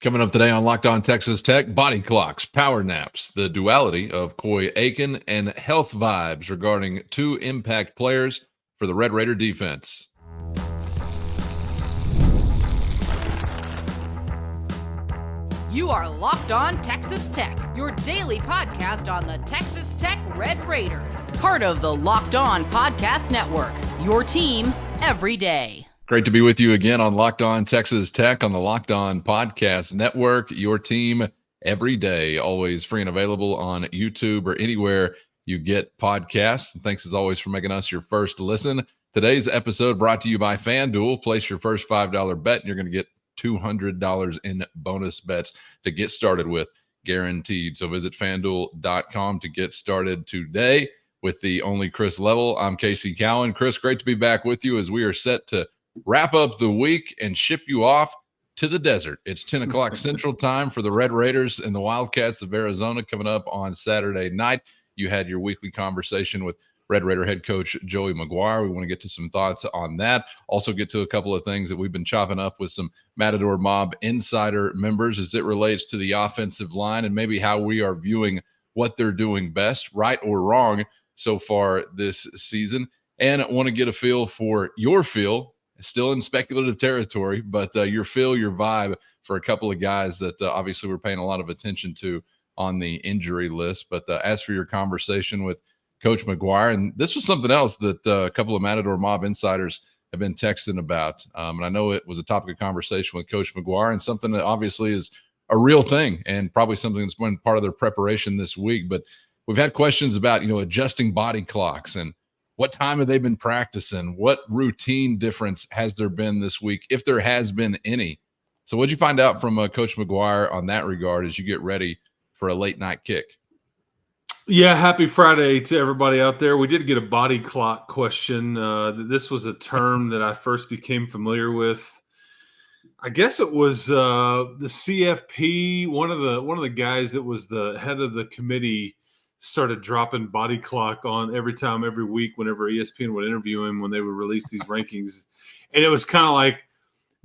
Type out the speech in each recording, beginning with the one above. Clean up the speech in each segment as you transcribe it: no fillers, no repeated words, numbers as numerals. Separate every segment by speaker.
Speaker 1: Coming up today on Locked On Texas Tech, body clocks, power naps, the duality of Coy Aiken, and health vibes regarding two impact players for the Red Raider defense.
Speaker 2: You are Locked On Texas Tech, your daily podcast on the Texas Tech Red Raiders. Part of the Locked On Podcast Network, your team every day.
Speaker 1: Great to be with you again on Locked On Texas Tech on the Locked On Podcast Network, your team every day, always free and available on YouTube or anywhere you get podcasts. And thanks as always for making us your first listen. Today's episode brought to you by FanDuel. Place your first $5 bet and you're going to get $200 in bonus bets to get started with, guaranteed. So visit FanDuel.com to get started today with the only Chris Level. I'm Casey Cowan. Chris, great to be back with you as we are set to wrap up the week and ship you off to the desert. It's 10 o'clock Central Time for the Red Raiders and the Wildcats of Arizona coming up on Saturday night. You had your weekly conversation with Red Raider head coach Joey McGuire. We want to get to some thoughts on that. Also get to a couple of things that we've been chopping up with some Matador Mob insider members as it relates to the offensive line and maybe how we are viewing what they're doing best, right or wrong, so far this season. And I want to get a feel for your feel, still in speculative territory, but your feel, your vibe for a couple of guys that obviously we're paying a lot of attention to on the injury list. But as for your conversation with Coach McGuire, and this was something else that a couple of Matador Mob insiders have been texting about. And I know it was a topic of conversation with Coach McGuire and something that obviously is a real thing and probably something that's been part of their preparation this week. But we've had questions about, adjusting body clocks and what time have they been practicing? What routine difference has there been this week, if there has been any? So what'd you find out from Coach McGuire on that regard as you get ready for a late night kick?
Speaker 3: Yeah, happy Friday to everybody out there. We did get a body clock question. This was a term that I first became familiar with. I guess it was the CFP. One of the guys that was the head of the committee started dropping body clock on every week whenever ESPN would interview him when they would release these rankings. And it was kind of like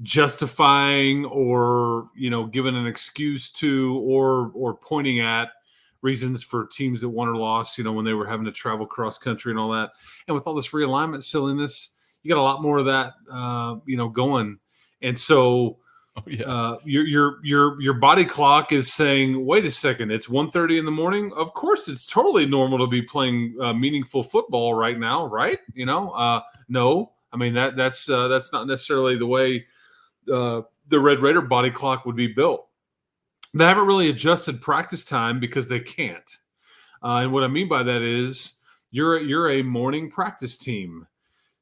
Speaker 3: justifying or, giving an excuse to or pointing at reasons for teams that won or lost, when they were having to travel cross country and all that. And with all this realignment silliness, you got a lot more of that, going. And so your body clock is saying, wait a second, it's 1:30 in the morning. Of course, it's totally normal to be playing meaningful football right now, right? No, I mean that's not necessarily the way the Red Raider body clock would be built. They haven't really adjusted practice time because they can't. And what I mean by that is you're a morning practice team.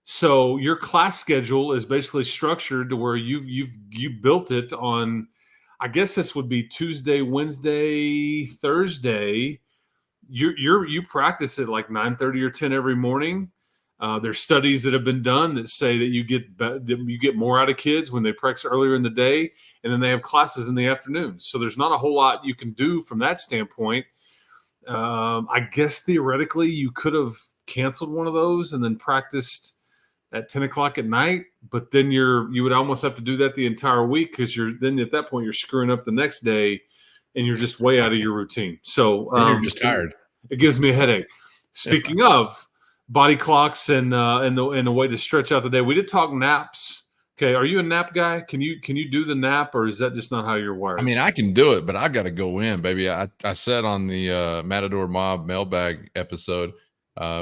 Speaker 3: So your class schedule is basically structured to where you built it on, I guess this would be Tuesday, Wednesday, Thursday. You practice at like 9:30 or 10 every morning. There's studies that have been done that say that you get more out of kids when they practice earlier in the day, and then they have classes in the afternoon. So there's not a whole lot you can do from that standpoint. I guess theoretically you could have canceled one of those and then practiced at 10 o'clock at night, but then you would almost have to do that the entire week because then at that point you're screwing up the next day and you're just way out of your routine. So
Speaker 1: you're just tired.
Speaker 3: It gives me a headache. Speaking of body clocks and a way to stretch out the day, we did talk naps. Okay, are you a nap guy? Can you do the nap, or is that just not how you're wired?
Speaker 1: I mean, I can do it, but I got to go in, baby. I said on the Matador Mob mailbag episode,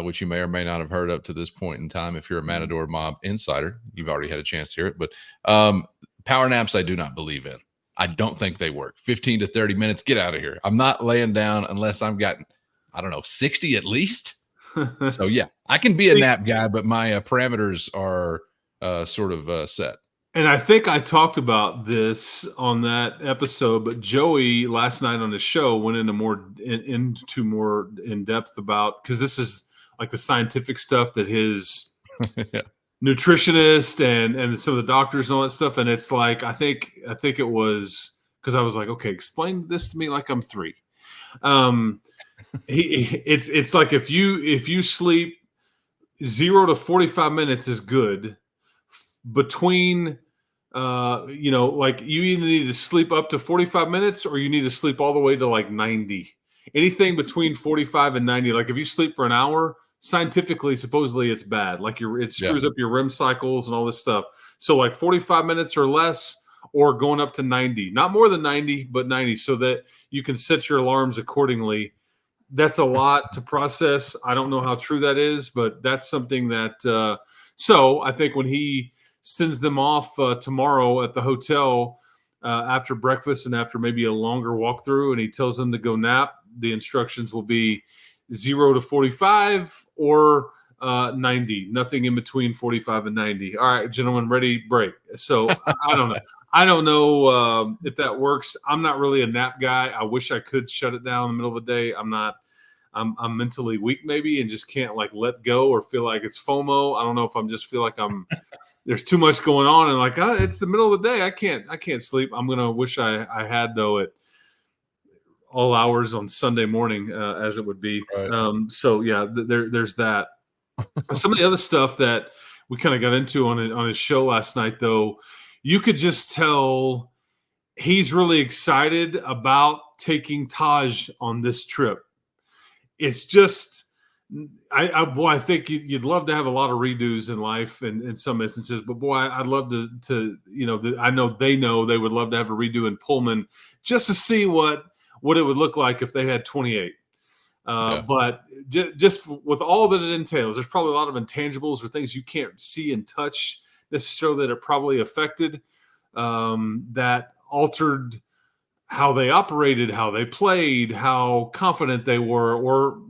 Speaker 1: which you may or may not have heard up to this point in time. If you're a Matador Mob insider, you've already had a chance to hear it. But power naps, I do not believe in. I don't think they work. 15 to 30 minutes, get out of here. I'm not laying down unless I'm got, 60 at least. So, yeah, I can be a nap guy, but my parameters are sort of set.
Speaker 3: And I think I talked about this on that episode, but Joey last night on the show went into more in depth about, because this is like the scientific stuff that his nutritionist and some of the doctors and all that stuff. And it's like, I think it was because I was like, okay, explain this to me like I'm 3. It's like if you sleep 0 to 45 minutes is good. Between like you either need to sleep up to 45 minutes or you need to sleep all the way to like 90. Anything between 45 and 90. Like if you sleep for an hour, scientifically, supposedly it's bad. Like it screws up your REM cycles and all this stuff. So like 45 minutes or less, or going up to 90, not more than 90, but 90, so that you can set your alarms accordingly. That's a lot to process. I don't know how true that is, but that's something that, so I think when he sends them off tomorrow at the hotel after breakfast and after maybe a longer walkthrough, and he tells them to go nap, the instructions will be 0 to 45 or 90, nothing in between 45 and 90. All right, gentlemen, ready, break. So I don't know. I don't know if that works. I'm not really a nap guy. I wish I could shut it down in the middle of the day. I'm not. I'm mentally weak maybe and just can't like let go or feel like it's FOMO. I don't know if I'm just feel like there's too much going on and like it's the middle of the day. I can't sleep. I'm gonna wish I had though at all hours on Sunday morning as it would be.
Speaker 1: Right.
Speaker 3: So yeah, there's that. Some of the other stuff that we kind of got into on his show last night though, you could just tell he's really excited about taking Taj on this trip. It's just, I think you'd love to have a lot of redos in life in some instances, but boy, I'd love to I know they would love to have a redo in Pullman just to see what it would look like if they had 28. But just with all that it entails, there's probably a lot of intangibles or things you can't see and touch necessarily that it probably affected that altered how they operated, how they played, how confident they were, or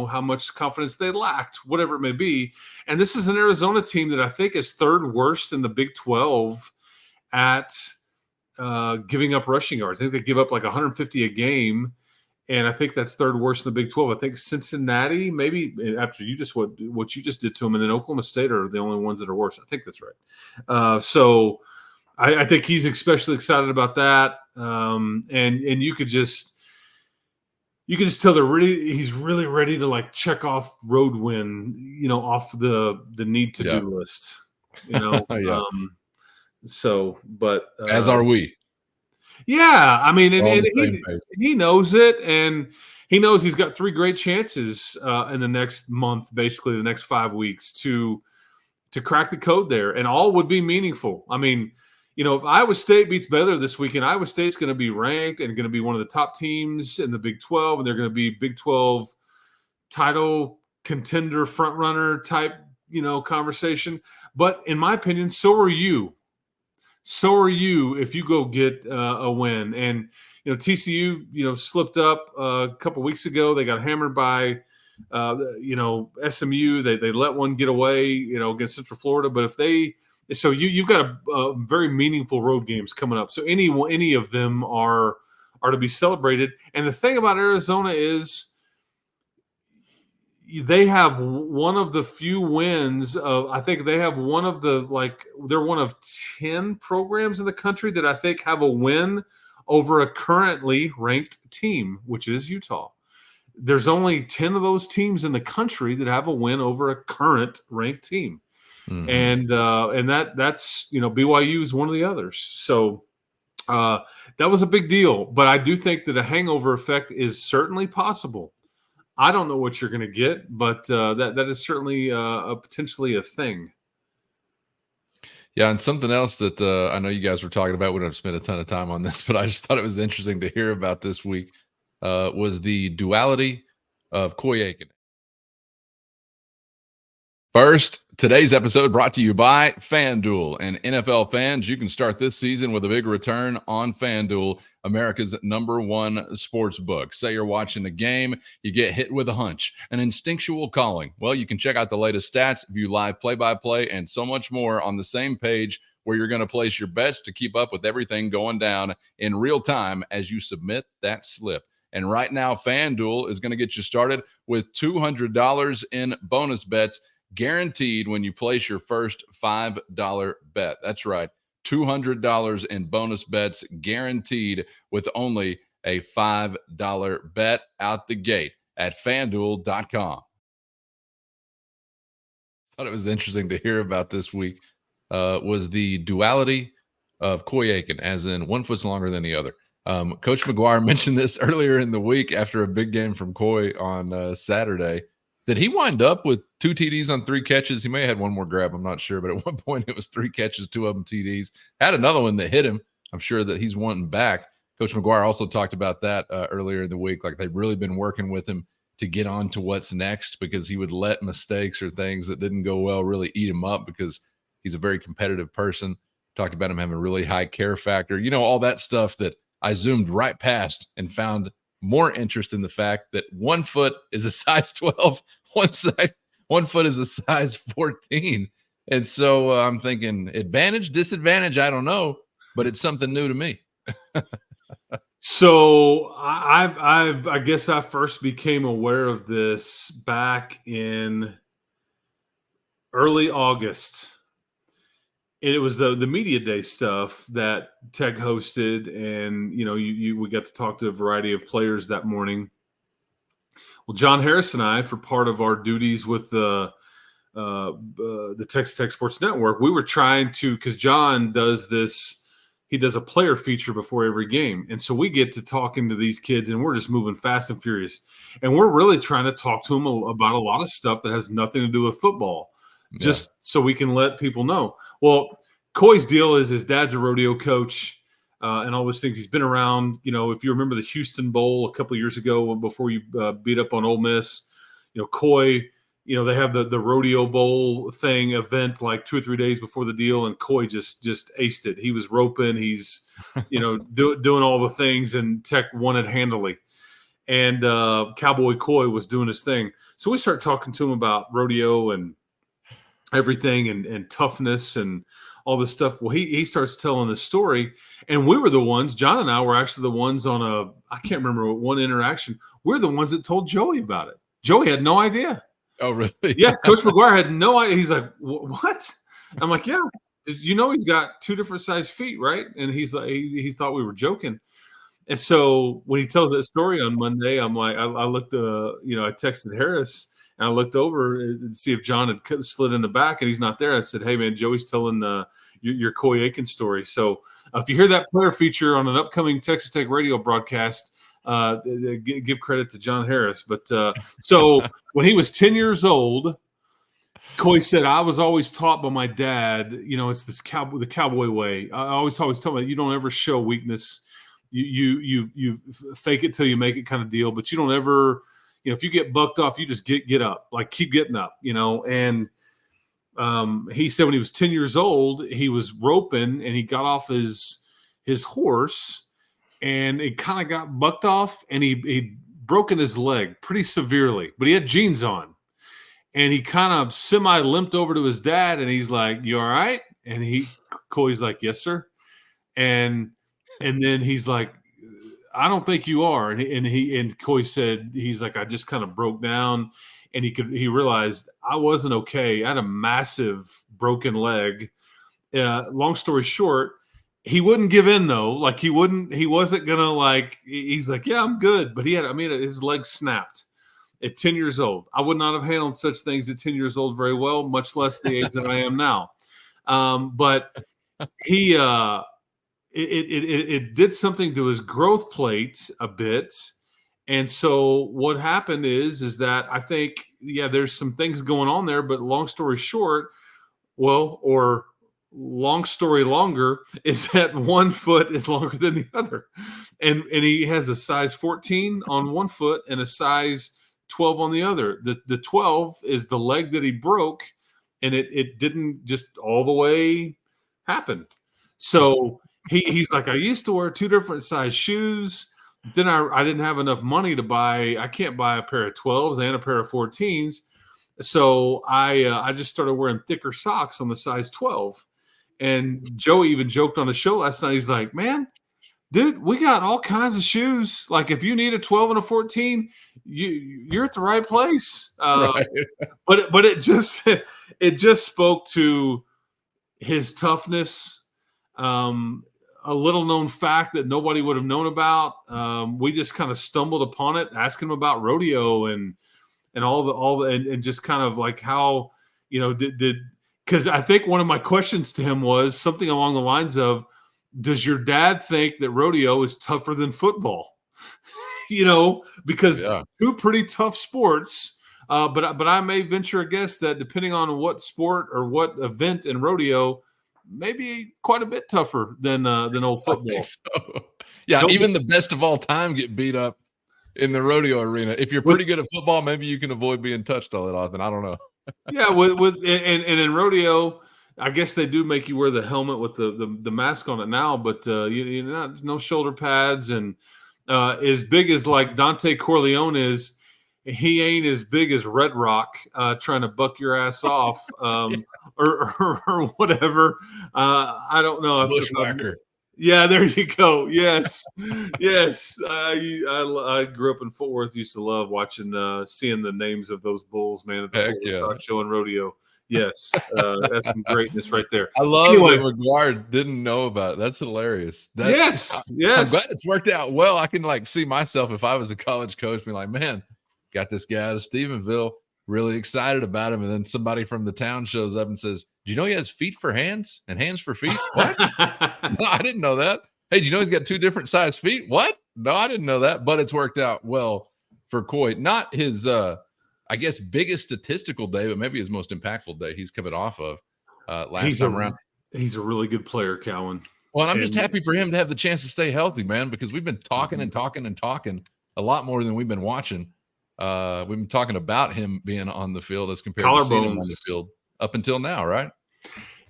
Speaker 3: how much confidence they lacked, whatever it may be. And this is an Arizona team that I think is third worst in the Big 12 at giving up rushing yards. I think they give up like 150 a game, and I think that's third worst in the Big 12. I think Cincinnati, maybe after you just what you just did to them, and then Oklahoma State are the only ones that are worse. I think that's right. So I think he's especially excited about that, and you could just tell he's really ready to like check off road win, off the need to do list,
Speaker 1: Yeah.
Speaker 3: But
Speaker 1: as are we.
Speaker 3: Yeah, I mean, and
Speaker 1: he
Speaker 3: knows it, and he knows he's got 3 great chances in the next month, basically the next 5 weeks to crack the code there, and all would be meaningful. I mean, if Iowa State beats Baylor this weekend, Iowa State's going to be ranked and going to be one of the top teams in the Big 12, and they're going to be Big 12 title contender, front runner type, conversation. But in my opinion, so are you. So are you if you go get a win. And TCU, slipped up a couple weeks ago. They got hammered by SMU. They let one get away, against Central Florida. But you've got a very meaningful road games coming up. So any of them are to be celebrated. And the thing about Arizona is they have one of the few wins I think they have one of the, they're one of 10 programs in the country that I think have a win over a currently ranked team, which is Utah. There's only 10 of those teams in the country that have a win over a current ranked team. Mm-hmm. And that's BYU is one of the others. So that was a big deal, but I do think that a hangover effect is certainly possible. I don't know what you're going to get, but that is certainly potentially a thing.
Speaker 1: Yeah, and something else that I know you guys were talking about, we don't have spent a ton of time on this, but I just thought it was interesting to hear about this week, was the duality of Koy Aiken. First, today's episode brought to you by FanDuel. And NFL fans, you can start this season with a big return on FanDuel, America's #1 sports book. Say you're watching the game, you get hit with a hunch, an instinctual calling. Well, you can check out the latest stats, view live play-by-play, and so much more on the same page where you're going to place your bets to keep up with everything going down in real time as you submit that slip. And right now, FanDuel is going to get you started with $200 in bonus bets guaranteed when you place your first $5 bet. That's right. $200 in bonus bets guaranteed with only a $5 bet out the gate at FanDuel.com. Thought it was interesting to hear about this week was the duality of Coy Aiken, as in 1 foot's longer than the other. Coach McGuire mentioned this earlier in the week after a big game from Coy on Saturday. Did he wind up with 2 TDs on 3 catches? He may have had one more grab. I'm not sure. But at one point, it was 3 catches, 2 of them TDs. Had another one that hit him. I'm sure that he's wanting back. Coach McGuire also talked about that earlier in the week. Like, they've really been working with him to get on to what's next, because he would let mistakes or things that didn't go well really eat him up, because he's a very competitive person. Talked about him having a really high care factor. All that stuff that I zoomed right past and found more interest in the fact that 1 foot is a size 12, 1 foot is a size 14. And so I'm thinking advantage, disadvantage, I don't know, but it's something new to me.
Speaker 3: So I guess I first became aware of this back in early August. And it was the media day stuff that Tech hosted, and we got to talk to a variety of players that morning. Well, John Harris and I, for part of our duties with the Texas Tech Sports Network, we were trying to, because John does this, he does a player feature before every game, and so we get to talking to these kids, and we're just moving fast and furious, and we're really trying to talk to them about a lot of stuff that has nothing to do with football. Just so we can let people know. Well, Coy's deal is his dad's a rodeo coach and all those things. He's been around. If you remember the Houston Bowl a couple of years ago before you beat up on Ole Miss, Coy, they have the Rodeo Bowl event like 2 or 3 days before the deal, and Coy just aced it. He was roping. He's, doing all the things, and Tech won it handily. And Cowboy Coy was doing his thing. So we start talking to him about rodeo and everything and toughness and all this stuff. Well, he starts telling this story, and we were the ones, John and I were actually the ones on I can't remember one interaction. We're the ones that told Joey about it. Joey had no idea.
Speaker 1: Oh, really?
Speaker 3: Yeah. Coach McGuire had no idea. He's like, what? I'm like, yeah, he's got 2 different size feet, right? And he's like, he thought we were joking. And so when he tells that story on Monday, I'm like, I looked, I texted Harris, and I looked over to see if John had slid in the back, and he's not there. I said, hey, man, Joey's telling your Coy Aiken story. So if you hear that player feature on an upcoming Texas Tech radio broadcast, give credit to John Harris. But so when he was 10 years old, Coy said, I was always taught by my dad, it's this the cowboy way. I always told me, you don't ever show weakness. You fake it till you make it kind of deal, but you don't ever – if you get bucked off, you just get up, like keep getting up, And he said when he was 10 years old, he was roping, and he got off his horse, and it kind of got bucked off, and he broken his leg pretty severely, but he had jeans on, and he kind of semi-limped over to his dad, and he's like, you all right? And Coy's like, yes, sir. And then he's like, I don't think you are. And Coy said, he's like, I just kind of broke down, and he realized I wasn't okay. I had a massive broken leg. Long story short, he wouldn't give in though. Like he wasn't gonna he's like, yeah, I'm good. But his leg snapped at 10 years old. I would not have handled such things at 10 years old very well, much less the age that I am now. But he, It did something to his growth plate a bit. And so what happened is that I think, there's some things going on there, but long story short, or long story longer, is that 1 foot is longer than the other. And he has a size 14 on 1 foot and a size 12 on the other. The 12 is the leg that he broke, and it didn't just all the way happen. So he's like, I used to wear 2 different size shoes. Then I didn't have enough money to buy. I can't buy a pair of 12s and a pair of 14s. So I just started wearing thicker socks on the size 12. And Joey even joked on the show last night. He's like, man, dude, we got all kinds of shoes. Like if you need a 12 and a 14, you're at the right place. Right. But it just spoke to his toughness. A little known fact that nobody would have known about. We just kind of stumbled upon it, asking him about rodeo and all the and just kind of like how, because I think one of my questions to him was something along the lines of, does your dad think that rodeo is tougher than football? Because two pretty tough sports. But I may venture a guess that depending on what sport or what event in rodeo, maybe quite a bit tougher than old football.
Speaker 1: So. Yeah, even the best of all time get beat up in the rodeo arena. If you're pretty good at football, maybe you can avoid being touched all that often. I don't know.
Speaker 3: Yeah, and in rodeo, I guess they do make you wear the helmet with the mask on it now, but you not no shoulder pads, and as big as like Dante Corleone is, he ain't as big as Red Rock trying to buck your ass off or whatever. I don't know.
Speaker 1: Bushwhacker.
Speaker 3: Yeah, there you go. Yes, yes. I grew up in Fort Worth. Used to love watching, seeing the names of those bulls, man, at the Fort Worth Stock Show and rodeo. Yes, that's some greatness right there.
Speaker 1: I love that McGuire didn't know about it. That's hilarious.
Speaker 3: Yes.
Speaker 1: I'm glad it's worked out well. I can like see myself if I was a college coach being like, man, got this guy out of Stephenville, really excited about him, and then somebody from the town shows up and says, do you know he has feet for hands and hands for feet? What? No, I didn't know that. Hey, do you know he's got 2 different size feet? What? No, I didn't know that. But it's worked out well for Coy. Not his, I guess, biggest statistical day, but maybe his most impactful day he's coming off of last time around.
Speaker 3: He's a really good player, Cowan.
Speaker 1: Well, and I'm just happy for him to have the chance to stay healthy, man, because we've been talking and talking and talking a lot more than we've been watching. We've been talking about him being on the field as compared to seeing him on the field up until now, right?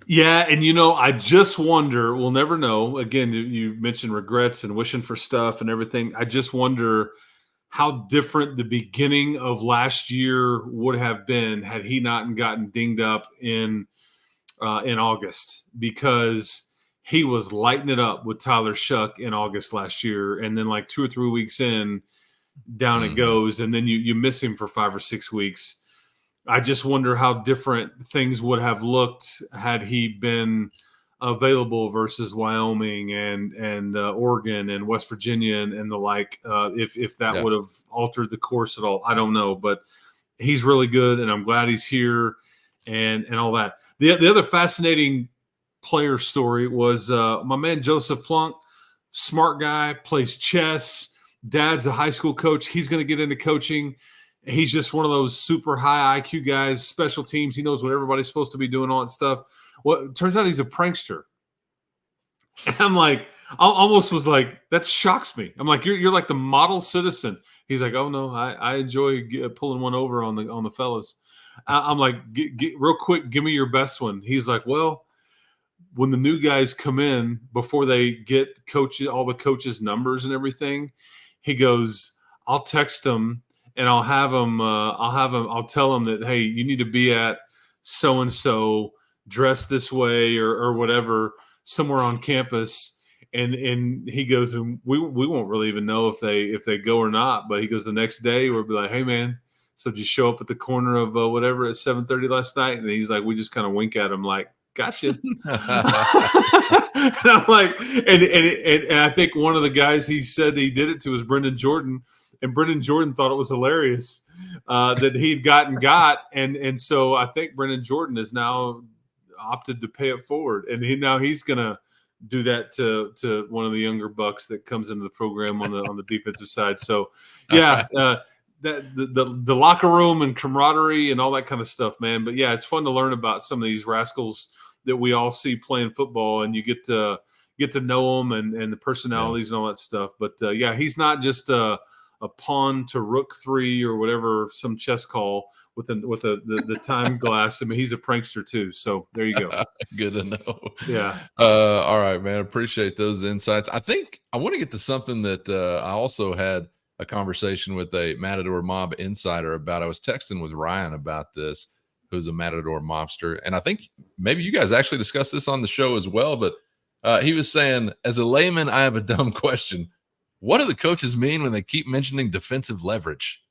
Speaker 3: Yeah, and I just wonder, we'll never know. Again, you mentioned regrets and wishing for stuff and everything. I just wonder how different the beginning of last year would have been had he not gotten dinged up in August, because he was lighting it up with Tyler Shuck in August last year, and then like 2 or 3 weeks in, down it goes, and then you miss him for 5 or 6 weeks. I just wonder how different things would have looked had he been available versus Wyoming and Oregon and West Virginia and the like. If that would have altered the course at all, I don't know. But he's really good, and I'm glad he's here and all that. The other fascinating player story was my man Joseph Plunk, smart guy, plays chess. Dad's a high school coach. He's going to get into coaching. He's just one of those super high IQ guys, special teams. He knows what everybody's supposed to be doing, all that stuff. Well, it turns out he's a prankster. And I'm like, I almost was like, that shocks me. I'm like, you're like the model citizen. He's like, oh no, I enjoy pulling one over on the fellas. I'm like, get real quick, give me your best one. He's like, well, when the new guys come in, before they get all the coaches' numbers and everything, he goes, I'll text them. And I'll tell them that, hey, you need to be at so-and-so, dressed this way or whatever, somewhere on campus. And he goes, and we won't really even know if they go or not. But he goes, the next day we'll be like, hey man, so did you show up at the corner of whatever at 7:30 last night? And he's like, we just kind of wink at him like, gotcha. And I'm like, and I think one of the guys he said he did it to was Brendan Jordan. And Brendan Jordan thought it was hilarious that he'd got. And so I think Brendan Jordan has now opted to pay it forward. And he's going to do that to one of the younger bucks that comes into the program on the defensive side. So, yeah, the locker room and camaraderie and all that kind of stuff, man. But, yeah, it's fun to learn about some of these rascals that we all see playing football, and you get to know them and the personalities and all that stuff. But, yeah, he's not just a pawn to rook 3 or whatever, some chess call with the time glass. I mean, he's a prankster too. So there you go.
Speaker 1: Good to know.
Speaker 3: Yeah.
Speaker 1: All right, man. Appreciate those insights. I think I want to get to something that I also had a conversation with a Matador Mob insider about. I was texting with Ryan about this, who's a Matador mobster. And I think maybe you guys actually discussed this on the show as well, but he was saying, as a layman, I have a dumb question. What do the coaches mean when they keep mentioning defensive leverage?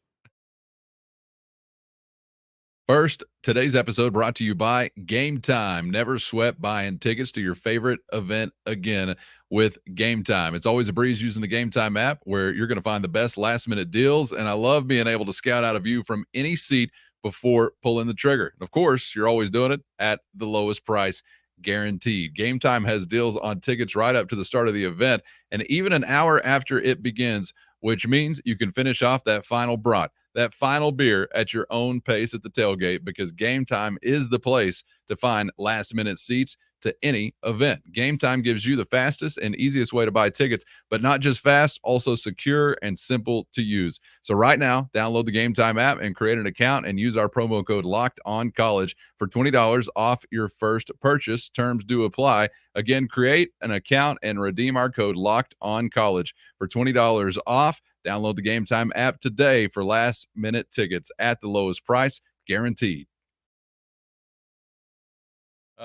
Speaker 1: First, today's episode brought to you by Gametime. Never sweat buying tickets to your favorite event again with Gametime. It's always a breeze using the Gametime app, where you're going to find the best last-minute deals, and I love being able to scout out a view from any seat before pulling the trigger. Of course, you're always doing it at the lowest price. guaranteed. Game Time has deals on tickets right up to the start of the event and even an hour after it begins, which means you can finish off that final brat, that final beer at your own pace at the tailgate, because Game Time is the place to find last-minute seats to any event. Game Time gives you the fastest and easiest way to buy tickets, but not just fast, also secure and simple to use. So right now, download the Game Time app and create an account and use our promo code LOCKEDONCollege for $20 off your first purchase. Terms do apply. Again, create an account and redeem our code LOCKEDONCollege for $20 off. Download the Game Time app today for last-minute tickets at the lowest price, guaranteed.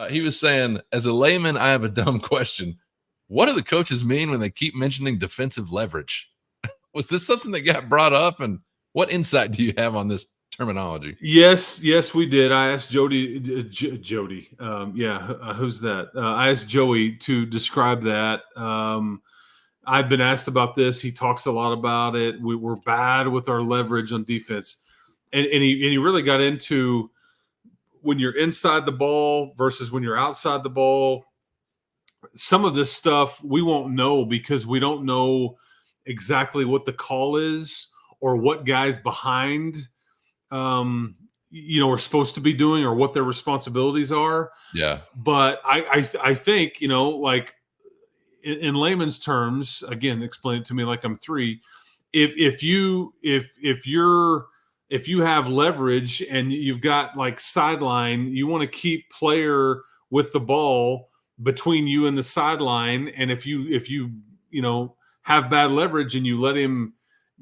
Speaker 1: He was saying, as a layman, I have a dumb question. What do the coaches mean when they keep mentioning defensive leverage? Was this something that got brought up? And what insight do you have on this terminology?
Speaker 3: Yes, we did. I asked Jody. Who's that? I asked Joey to describe that. I've been asked about this. He talks a lot about it. We're bad with our leverage on defense. And he really got into when you're inside the ball versus when you're outside the ball. Some of this stuff we won't know because we don't know exactly what the call is or what guys behind are supposed to be doing or what their responsibilities are.
Speaker 1: Yeah.
Speaker 3: But I think, like in layman's terms, again, explain it to me like I'm three. If you have leverage and you've got like sideline, you want to keep player with the ball between you and the sideline. And if you have bad leverage and you let him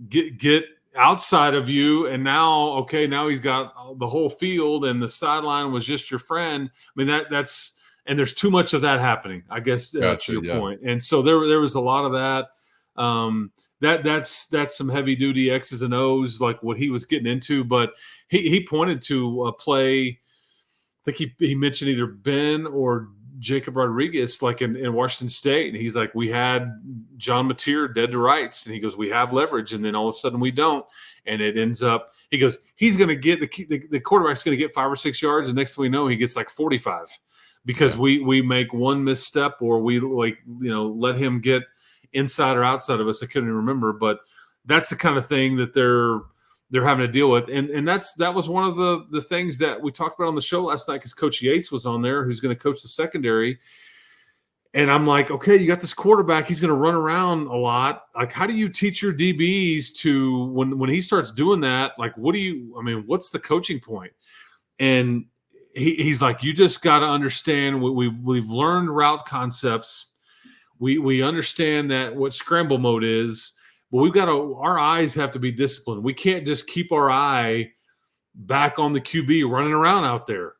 Speaker 3: get outside of you, and now he's got the whole field and the sideline was just your friend. I mean, that's and there's too much of that happening, I guess, to your point. And so there was a lot of that. That's some heavy duty X's and O's, like what he was getting into. But he pointed to a play. I think he mentioned either Ben or Jacob Rodriguez, like in Washington State, and he's like, we had John Mateer dead to rights, and he goes, we have leverage, and then all of a sudden we don't, and it ends up. He goes, he's going to get the quarterback's going to get 5 or 6 yards, and next thing we know, he gets like 45 because we make one misstep or we let him get inside or outside of us. I couldn't even remember, but that's the kind of thing that they're having to deal with. And that was one of the things that we talked about on the show last night because Coach Yates was on there, who's going to coach the secondary. And I'm like, okay, you got this quarterback. He's going to run around a lot. Like, how do you teach your DBs to when he starts doing that? Like, what's the coaching point? And he's like, you just got to understand we've learned route concepts. We understand that what scramble mode is, but our eyes have to be disciplined. We can't just keep our eye back on the QB running around out there,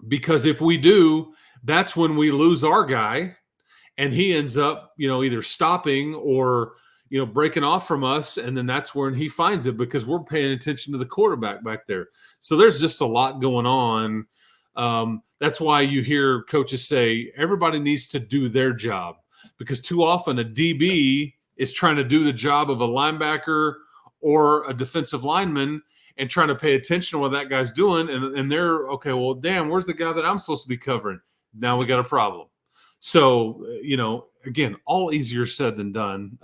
Speaker 3: because if we do, that's when we lose our guy and he ends up, either stopping or, breaking off from us. And then that's when he finds it because we're paying attention to the quarterback back there. So there's just a lot going on. That's why you hear coaches say everybody needs to do their job, because too often a DB is trying to do the job of a linebacker or a defensive lineman and trying to pay attention to what that guy's doing. And they're, okay, well, damn, where's the guy that I'm supposed to be covering? Now we got a problem. So, again, all easier said than done,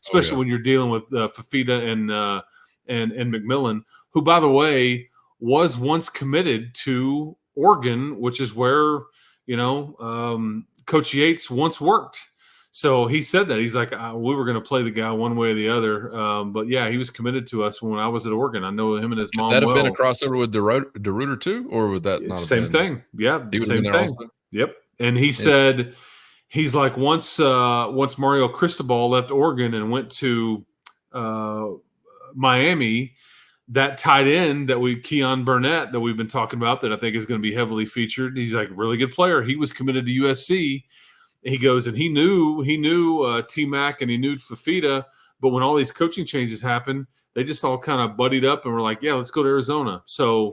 Speaker 3: especially when you're dealing with Fafita and McMillan, who, by the way, was once committed to Oregon, which is where, Coach Yates once worked. So he said that. He's like, we were going to play the guy one way or the other. But, yeah, he was committed to us when I was at Oregon. I know him and his mom. Would that
Speaker 1: have been a crossover with DeRuiter too, or would that not
Speaker 3: same
Speaker 1: have been?
Speaker 3: Thing. Yeah,
Speaker 1: he
Speaker 3: same thing. Also? Yep. And he said he's like, once Mario Cristobal left Oregon and went to Miami, that tight end Keon Burnett that we've been talking about that I think is going to be heavily featured. He's like a really good player. He was committed to USC. He goes, and he knew T-Mac and he knew Fafita, but when all these coaching changes happened, they just all kind of buddied up and were like, yeah, let's go to Arizona. So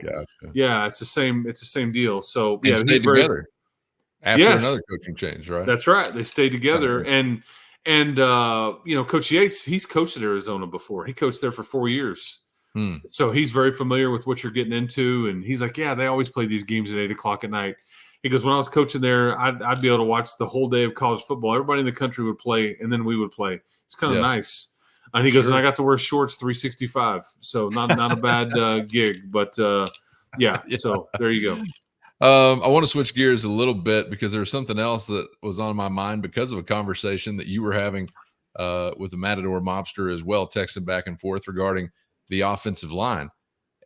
Speaker 3: yeah, it's the same deal. So
Speaker 1: they stayed together after another coaching change, right?
Speaker 3: That's right. They stayed together. And Coach Yates, he's coached at Arizona before. He coached there for 4 years. So he's very familiar with what you're getting into. And he's like, yeah, they always play these games at 8:00 at night. He goes, when I was coaching there, I'd be able to watch the whole day of college football. Everybody in the country would play, and then we would play. It's kind of nice. And he goes, and I got to wear shorts 365. So not a bad gig, but yeah. So there you go.
Speaker 1: I want to switch gears a little bit because there's something else that was on my mind because of a conversation that you were having with the Matador Mobster as well, texting back and forth regarding the offensive line.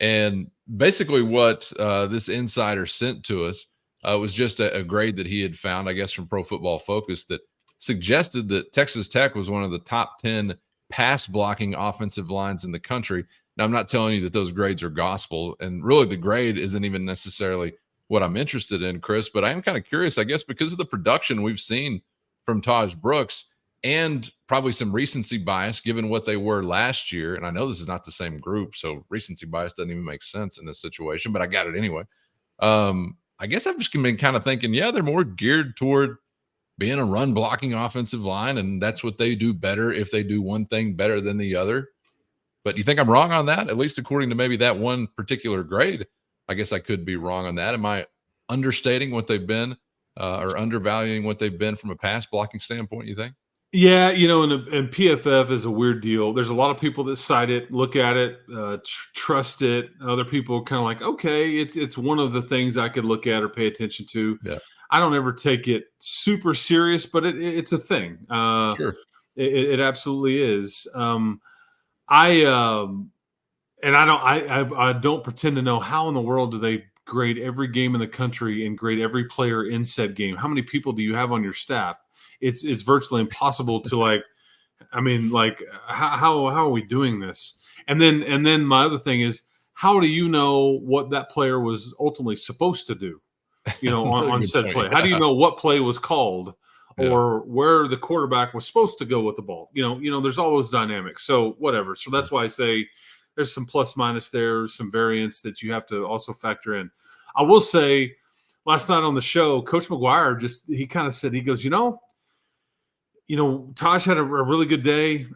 Speaker 1: And basically what this insider sent to us was just a grade that he had found, I guess, from Pro Football Focus that suggested that Texas Tech was one of the top 10 pass blocking offensive lines in the country. Now, I'm not telling you that those grades are gospel, and really the grade isn't even necessarily what I'm interested in, Chris, but I am kind of curious, I guess, because of the production we've seen from Taj Brooks and probably some recency bias given what they were last year. And I know this is not the same group, so recency bias doesn't even make sense in this situation, but I got it anyway. I guess I've just been kind of thinking, yeah, they're more geared toward being a run blocking offensive line, and that's what they do better if they do one thing better than the other. But you think I'm wrong on that? At least according to maybe that one particular grade. I guess I could be wrong on that. Am I understating what they've been or undervaluing what they've been from a pass blocking standpoint, you think?
Speaker 3: Yeah, and PFF is a weird deal. There's a lot of people that cite it, look at it, trust it. Other people are kind of like, okay, it's one of the things I could look at or pay attention to.
Speaker 1: Yeah.
Speaker 3: I don't ever take it super serious, but it's a thing.
Speaker 1: Sure.
Speaker 3: It absolutely is. I don't pretend to know how in the world do they grade every game in the country and grade every player in said game. How many people do you have on your staff? It's virtually impossible to how are we doing this? And then my other thing is, how do you know what that player was ultimately supposed to do? On said play.
Speaker 1: Yeah.
Speaker 3: How do you know what play was called or where the quarterback was supposed to go with the ball? There's all those dynamics. So whatever. So that's why I say there's some plus minus there, some variance that you have to also factor in. I will say, last night on the show, Coach McGuire he kind of said, he goes, Taj had a really good day.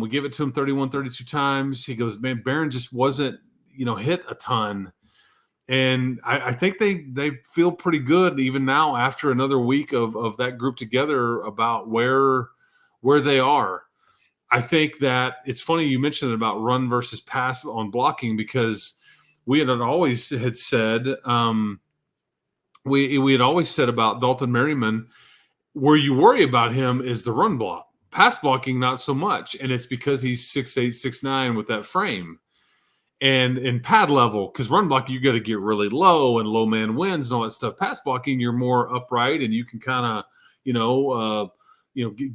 Speaker 3: We gave it to him 31, 32 times. He goes, man, Barron just wasn't, hit a ton. And I think they feel pretty good even now after another week of that group together about where they are. I think that it's funny you mentioned about run versus pass on blocking, because we had always said we had always said about Dalton Merriman, where you worry about him is the run block. Pass blocking, not so much. And it's because he's 6'8", 6'9" with that frame. And in pad level, because run blocking, you got to get really low and low man wins and all that stuff. Pass blocking, you're more upright and you can kind of,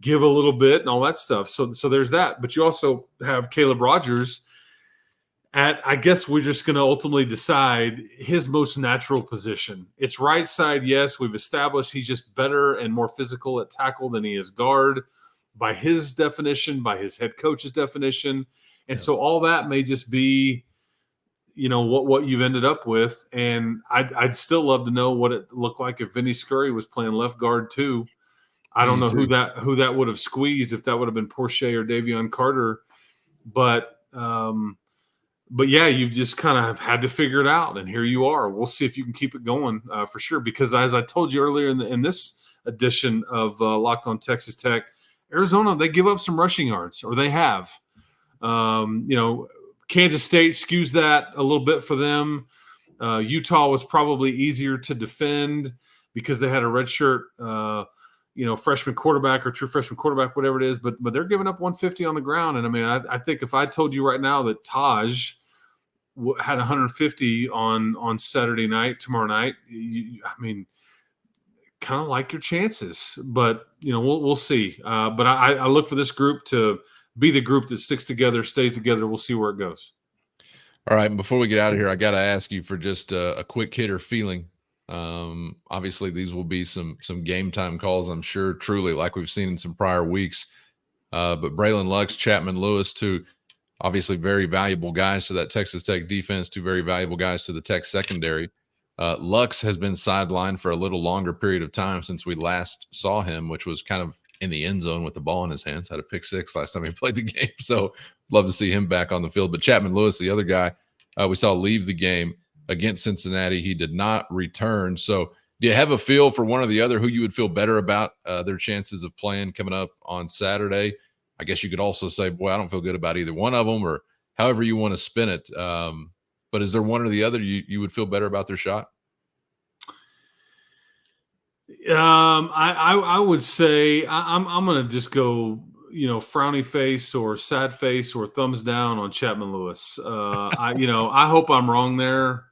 Speaker 3: give a little bit and all that stuff. So there's that. But you also have Caleb Rogers at, I guess we're just going to ultimately decide his most natural position. It's right side, yes. We've established he's just better and more physical at tackle than he is guard by his definition, by his head coach's definition. And so all that may just be, what you've ended up with. And I'd still love to know what it looked like if Vinny Scurry was playing left guard too. I don't know who that would have squeezed, if that would have been Porsche or Davion Carter. But yeah, you've just kind of had to figure it out, and here you are. We'll see if you can keep it going for sure. Because as I told you earlier in this edition of Locked On Texas Tech, Arizona, they give up some rushing yards, or they have. Kansas State skews that a little bit for them. Utah was probably easier to defend because they had a redshirt, freshman quarterback or true freshman quarterback, whatever it is. But they're giving up 150 on the ground. And I mean, I think if I told you right now that Taj had 150 on Saturday night, tomorrow night, kind of like your chances. But we'll see. But I look for this group to be the group that sticks together, stays together. We'll see where it goes.
Speaker 1: All right. And before we get out of here, I got to ask you for just a quick hitter feeling. Obviously these will be some game time calls, I'm sure, truly like we've seen in some prior weeks. But Braylon Lux, Chapman Lewis, two obviously very valuable guys to that Texas Tech defense, two very valuable guys to the Tech secondary. Lux has been sidelined for a little longer period of time since we last saw him, which was kind of in the end zone with the ball in his hands. Had a pick six last time he played the game. So love to see him back on the field. But Chapman Lewis, the other guy we saw leave the game against Cincinnati, he did not return. So Do you have a feel for one or the other who you would feel better about their chances of playing coming up on Saturday? I guess you could also say, boy, I don't feel good about either one of them, or however you want to spin it. But is there one or the other you would feel better about their shot?
Speaker 3: I would say I'm going to just go, frowny face or sad face or thumbs down on Chapman Lewis. I hope I'm wrong there.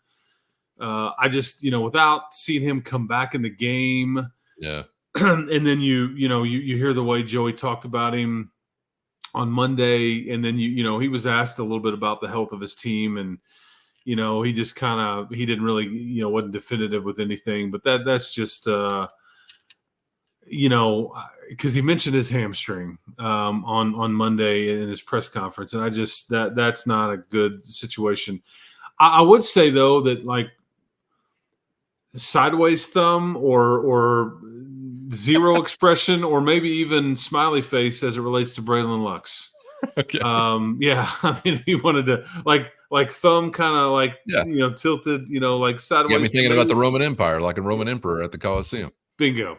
Speaker 3: I just, without seeing him come back in the game,
Speaker 1: yeah,
Speaker 3: and then you hear the way Joey talked about him on Monday, and then he was asked a little bit about the health of his team, and he just he didn't really wasn't definitive with anything, but that's just because he mentioned his hamstring on Monday in his press conference, and I just that's not a good situation. I would say though that like sideways thumb or zero expression or maybe even smiley face as it relates to Braylon Lux.
Speaker 1: Okay.
Speaker 3: Yeah, I mean, he wanted to like thumb kind of like tilted, like sideways.
Speaker 1: You got me thinking about the Roman Empire, like a Roman emperor at the Colosseum.
Speaker 3: Bingo.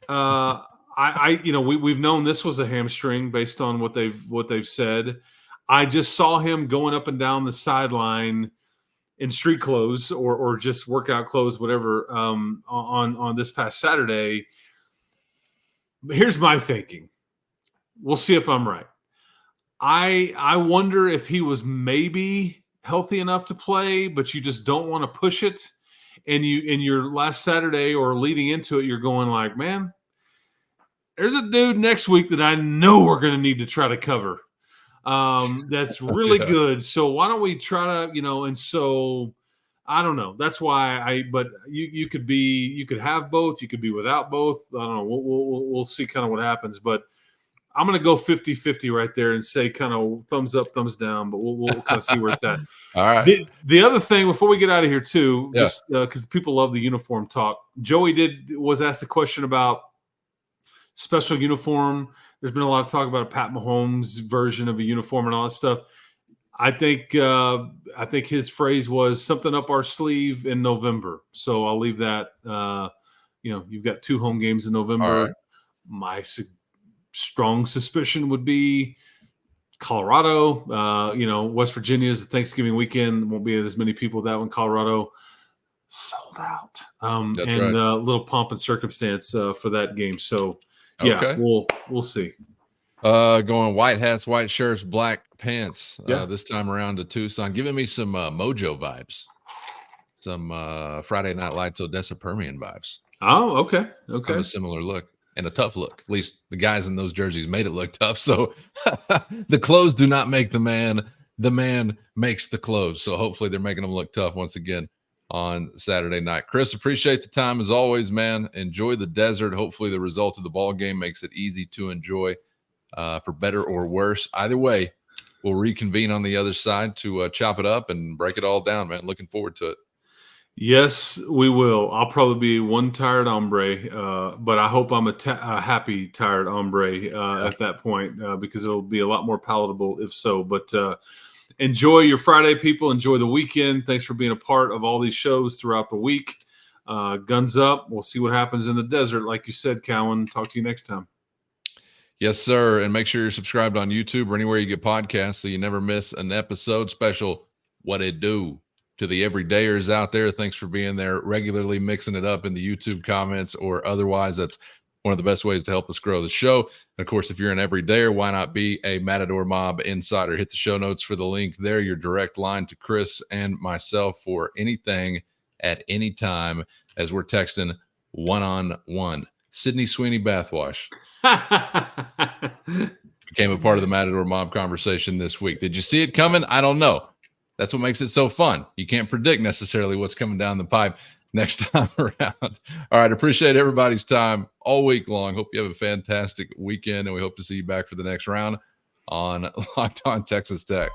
Speaker 3: We've known this was a hamstring based on what they've said. I just saw him going up and down the sideline in street clothes or just workout clothes, whatever, on this past Saturday. But here's my thinking. We'll see if I'm right. I wonder if he was maybe healthy enough to play, but you just don't want to push it. And you in your last Saturday or leading into it, you're going like, man, there's a dude next week that I know we're going to need to try to cover. That's really good. So why don't we try to, and so I don't know. That's why but you could have both. You could be without both. I don't know. We'll see kind of what happens, but I'm going to go 50-50 right there and say kind of thumbs up, thumbs down, but we'll kind of see where it's at.
Speaker 1: All right.
Speaker 3: The other thing before we get out of here too, just because people love the uniform talk, Joey was asked a question about special uniform. There's been a lot of talk about a Pat Mahomes version of a uniform and all that stuff. I think his phrase was something up our sleeve in November. So I'll leave that. You've got 2 home games in November.
Speaker 1: All right.
Speaker 3: My strong suspicion would be Colorado. West Virginia is the Thanksgiving weekend. Won't be as many people that one. Colorado sold out.
Speaker 1: That's
Speaker 3: and
Speaker 1: right.
Speaker 3: a little pomp and circumstance for that game. So yeah, we'll see.
Speaker 1: Going white hats, white shirts, black pants.
Speaker 3: Yeah.
Speaker 1: This time around to Tucson, giving me some Mojo vibes, some Friday Night Lights, Odessa Permian vibes.
Speaker 3: Oh, okay.
Speaker 1: Kind of a similar look and a tough look. At least the guys in those jerseys made it look tough. So the clothes do not make the man. The man makes the clothes. So hopefully they're making them look tough once again on Saturday night. Chris, appreciate the time as always, man. Enjoy the desert. Hopefully the result of the ball game makes it easy to enjoy, for better or worse. Either way, we'll reconvene on the other side to chop it up and break it all down, man. Looking forward to it.
Speaker 3: Yes, we will. I'll probably be one tired hombre, but I hope I'm a happy tired hombre at that point, because it'll be a lot more palatable if so. But enjoy your Friday, people. Enjoy the weekend. Thanks for being a part of all these shows throughout the week. Guns up. We'll see what happens in the desert. Like you said, Cowan, talk to you next time.
Speaker 1: Yes, sir. And make sure you're subscribed on YouTube or anywhere you get podcasts so you never miss an episode. Special What It Do to the everydayers out there. Thanks for being there, regularly mixing it up in the YouTube comments or otherwise. That's one of the best ways to help us grow the show. And of course, if you're an everydayer, why not be a Matador Mob insider? Hit the show notes for the link there, your direct line to Chris and myself for anything at any time as we're texting one-on-one. Sydney Sweeney Bathwash became a part of the Matador Mob conversation this week. Did you see it coming? I don't know. That's what makes it so fun. You can't predict necessarily what's coming down the pipe next time around. All right. Appreciate everybody's time all week long. Hope you have a fantastic weekend, and we hope to see you back for the next round on Locked On Texas Tech.